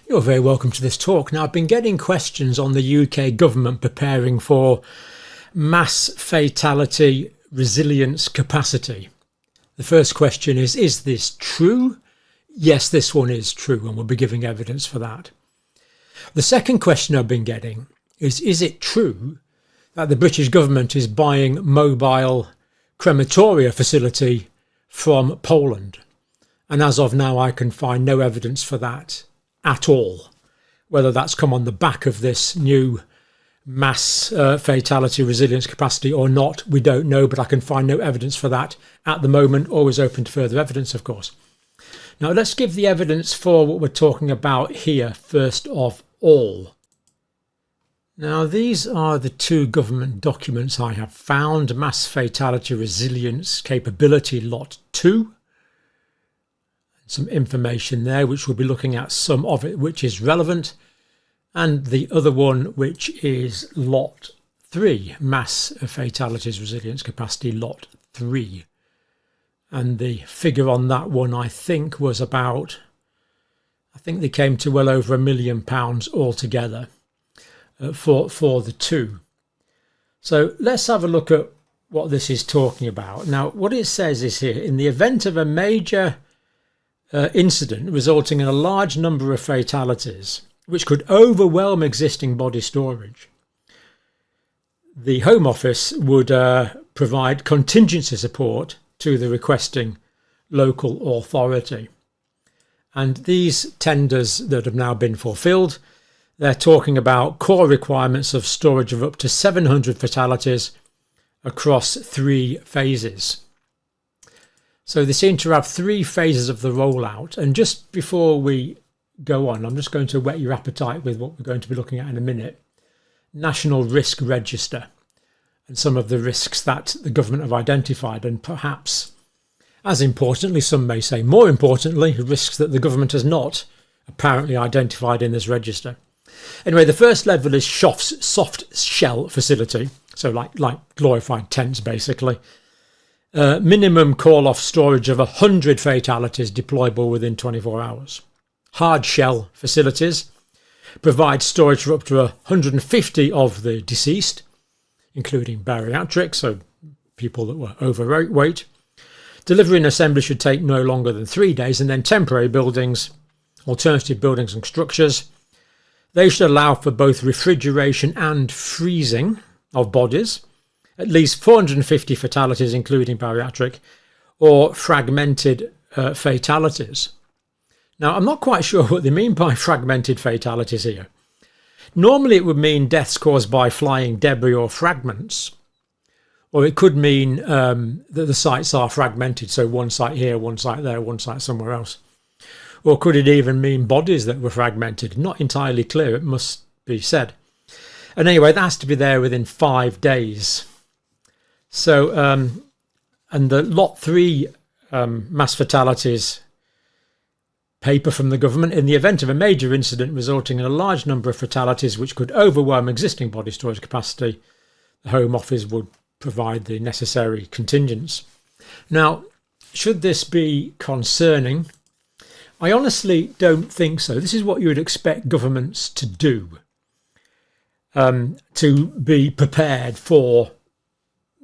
You're very welcome to this talk. Now, I've been getting questions on the UK government preparing for mass fatality resilience capacity. The first question is this true? Yes, this one is true, and we'll be giving evidence for that. The second question I've been getting is it true that the British government is buying mobile crematoria facility from Poland? And as of now, I can find no evidence for that at all. Whether that's come on the back of this new mass fatality resilience capacity or not, we don't know, but I can find no evidence for that at the moment. Always open to further evidence, of course. Now, let's give the evidence for what we're talking about here first of all. Now, these are the two government documents I have found. Mass Fatality Resilience Capability Lot 2. Some information there, which we'll be looking at some of it, which is relevant. And the other one, which is Lot 3, Mass Fatalities Resilience Capacity Lot 3. And the figure on that one, I think, was about, I think they came to well over £1 million altogether for the two. So let's have a look at what this is talking about. Now, what it says is here, in the event of a major incident resulting in a large number of fatalities, which could overwhelm existing body storage, the Home Office would provide contingency support to the requesting local authority. And these tenders that have now been fulfilled, they're talking about core requirements of storage of up to 700 fatalities across 3 phases. So they seem to have 3 phases of the rollout. And just before we go on, I'm just going to whet your appetite with what we're going to be looking at in a minute. National Risk Register and some of the risks that the government have identified, and perhaps, as importantly, some may say more importantly, risks that the government has not apparently identified in this register. Anyway, the first level is soft shell facility, so like glorified tents basically. Minimum call-off storage of 100 fatalities deployable within 24 hours. Hard shell facilities provide storage for up to 150 of the deceased, including bariatric, so people that were overweight. Delivery and assembly should take no longer than 3 days, and then temporary buildings, alternative buildings and structures. They should allow for both refrigeration and freezing of bodies. At least 450 fatalities, including bariatric, or fragmented fatalities. Now, I'm not quite sure what they mean by fragmented fatalities here. Normally, it would mean deaths caused by flying debris or fragments, or it could mean that the sites are fragmented, so one site here, one site there, one site somewhere else. Or could it even mean bodies that were fragmented? Not entirely clear, it must be said. And anyway, that has to be there within 5 days. So, and the Lot 3 mass fatalities paper from the government, in the event of a major incident resulting in a large number of fatalities which could overwhelm existing body storage capacity, the Home Office would provide the necessary contingents. Now, should this be concerning? I honestly don't think so. This is what you would expect governments to do, to be prepared for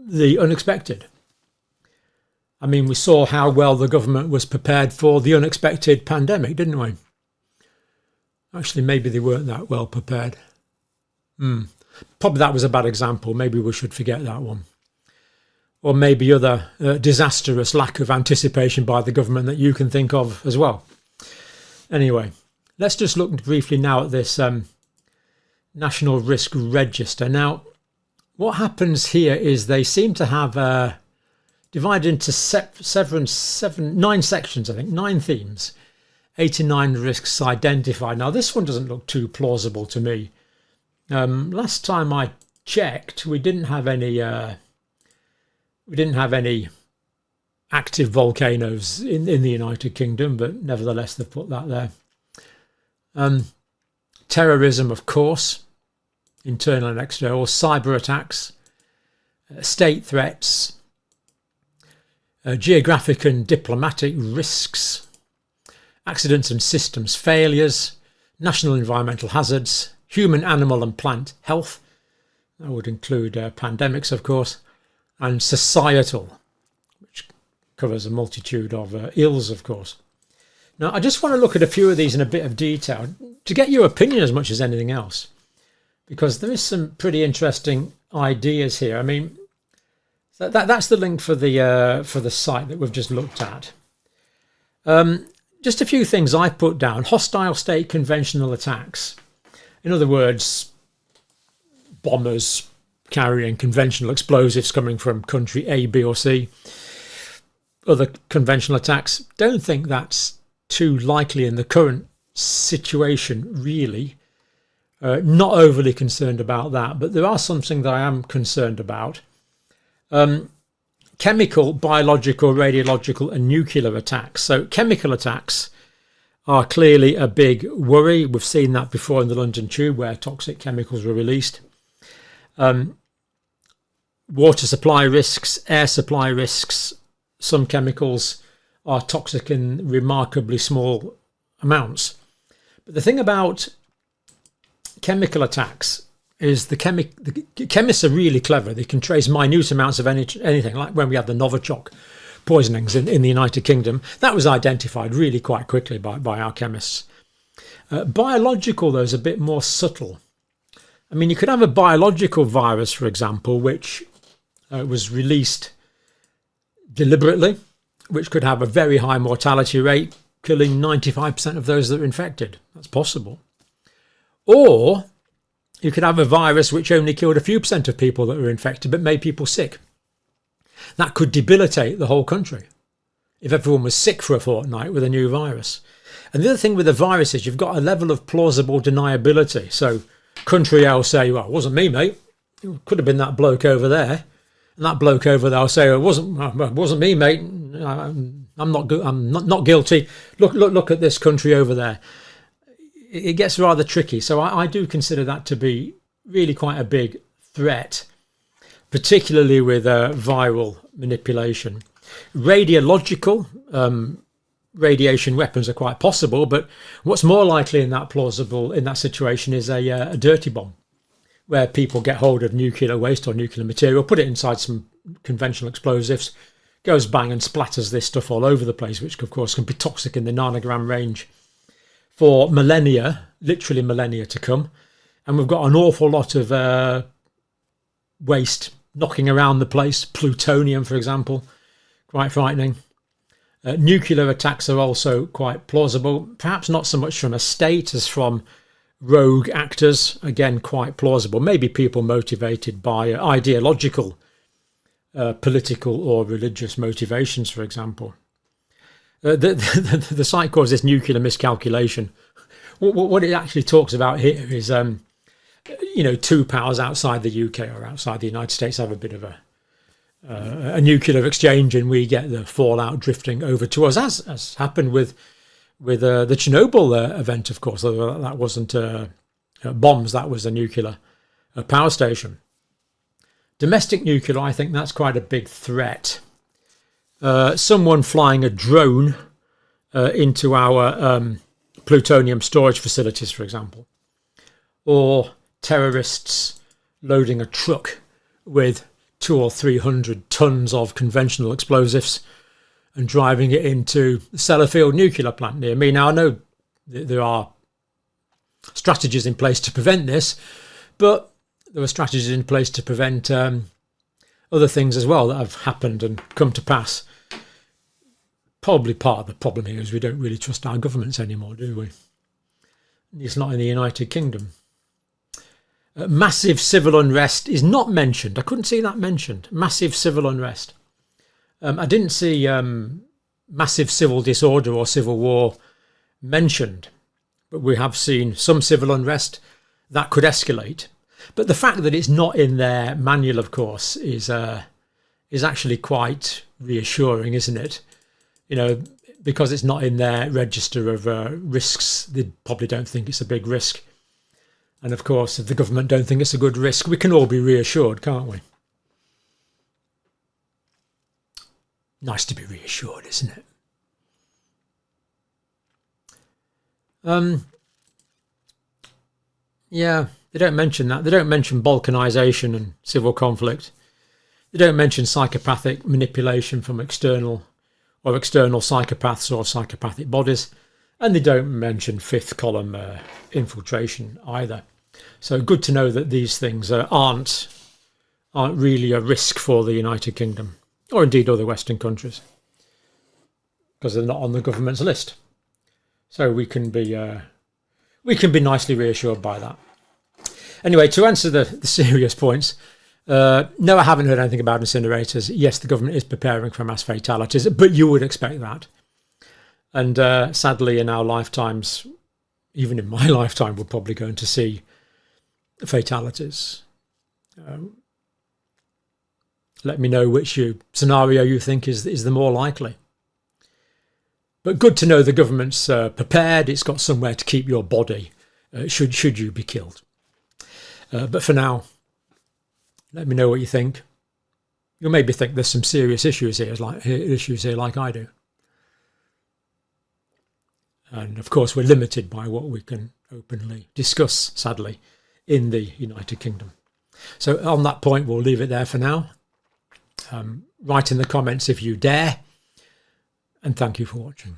the unexpected. I mean, we saw how well the government was prepared for the unexpected pandemic, didn't we? Actually, maybe they weren't that well prepared. Probably that was a bad example. Maybe we should forget that one. Or maybe other disastrous lack of anticipation by the government that you can think of as well. Anyway, let's just look briefly now at this National Risk Register. Now, what happens here is they seem to have divided into 9 sections, I think, 9 themes, 89 risks identified. Now, this one doesn't look too plausible to me. Last time I checked, we didn't have any active volcanoes in the United Kingdom, but nevertheless, they've put that there. Terrorism, of course, internal and external, cyber attacks, state threats, geographic and diplomatic risks, accidents and systems failures, national environmental hazards, human, animal and plant health, that would include pandemics of course, and societal, which covers a multitude of ills of course. Now I just want to look at a few of these in a bit of detail to get your opinion as much as anything else, because there is some pretty interesting ideas here. I mean, that's the link for the site that we've just looked at. Just a few things I put down. Hostile state conventional attacks. In other words, bombers carrying conventional explosives coming from country A, B or C. Other conventional attacks. Don't think that's too likely in the current situation, really. Not overly concerned about that, but there are something that I am concerned about. Chemical, biological, radiological and nuclear attacks. So chemical attacks are clearly a big worry. We've seen that before in the London Tube where toxic chemicals were released. Water supply risks, air supply risks. Some chemicals are toxic in remarkably small amounts. But the thing about chemical attacks is the chemists are really clever. They can trace minute amounts of anything, like when we had the Novichok poisonings in the United Kingdom. That was identified really quite quickly by our chemists. Biological, though, is a bit more subtle. I mean, you could have a biological virus, for example, which was released deliberately, which could have a very high mortality rate, killing 95% of those that are infected. That's possible. Or you could have a virus which only killed a few percent of people that were infected but made people sick. That could debilitate the whole country if everyone was sick for a fortnight with a new virus. And the other thing with the virus is you've got a level of plausible deniability. So country A will say, well, it wasn't me, mate. It could have been that bloke over there. And that bloke over there will say, it wasn't me, mate. I'm not guilty. Look at this country over there. It gets rather tricky. So I do consider that to be really quite a big threat, particularly with viral manipulation. Radiological radiation weapons are quite possible, but what's more likely in that situation is a dirty bomb, where people get hold of nuclear waste or nuclear material, put it inside some conventional explosives, goes bang and splatters this stuff all over the place, which of course can be toxic in the nanogram range for millennia, literally millennia to come. And we've got an awful lot of waste knocking around the place, plutonium, for example, quite frightening. Nuclear attacks are also quite plausible, perhaps not so much from a state as from rogue actors, again quite plausible, maybe people motivated by ideological, political or religious motivations, for example. The site calls this nuclear miscalculation. What it actually talks about here is, two powers outside the UK or outside the United States have a bit of a nuclear exchange, and we get the fallout drifting over to us, as happened with the Chernobyl event, of course. Although that wasn't bombs, that was a nuclear power station. Domestic nuclear, I think that's quite a big threat. Someone flying a drone into our plutonium storage facilities, for example, or terrorists loading a truck with 200 or 300 tons of conventional explosives and driving it into the Sellafield nuclear plant near me. Now, I know there are strategies in place to prevent this, but there are strategies in place to prevent other things as well that have happened and come to pass. Probably part of the problem here is we don't really trust our governments anymore, do we? It's not in the United Kingdom. Massive civil unrest is not mentioned. I couldn't see that mentioned. Massive civil unrest. I didn't see massive civil disorder or civil war mentioned, but we have seen some civil unrest that could escalate. But the fact that it's not in their manual, of course, is actually quite reassuring, isn't it? Because it's not in their register of risks, they probably don't think it's a big risk. And of course, if the government don't think it's a good risk, we can all be reassured, can't we? Nice to be reassured, isn't it? Yeah, they don't mention that. They don't mention balkanisation and civil conflict. They don't mention psychopathic manipulation from external psychopaths or psychopathic bodies. And they don't mention fifth column infiltration either. So good to know that these things aren't really a risk for the United Kingdom, or indeed other Western countries, because they're not on the government's list. So we can be nicely reassured by that. Anyway, to answer the serious points, no, I haven't heard anything about incinerators. Yes, the government is preparing for mass fatalities, but you would expect that. And sadly, in our lifetimes, even in my lifetime, we're probably going to see fatalities. Let me know which scenario you think is the more likely. But good to know the government's prepared. It's got somewhere to keep your body should you be killed. But for now, let me know what you think. You'll maybe think there's some serious issues here like I do. And of course, we're limited by what we can openly discuss, sadly, in the United Kingdom. So on that point, we'll leave it there for now. Write in the comments if you dare. And thank you for watching.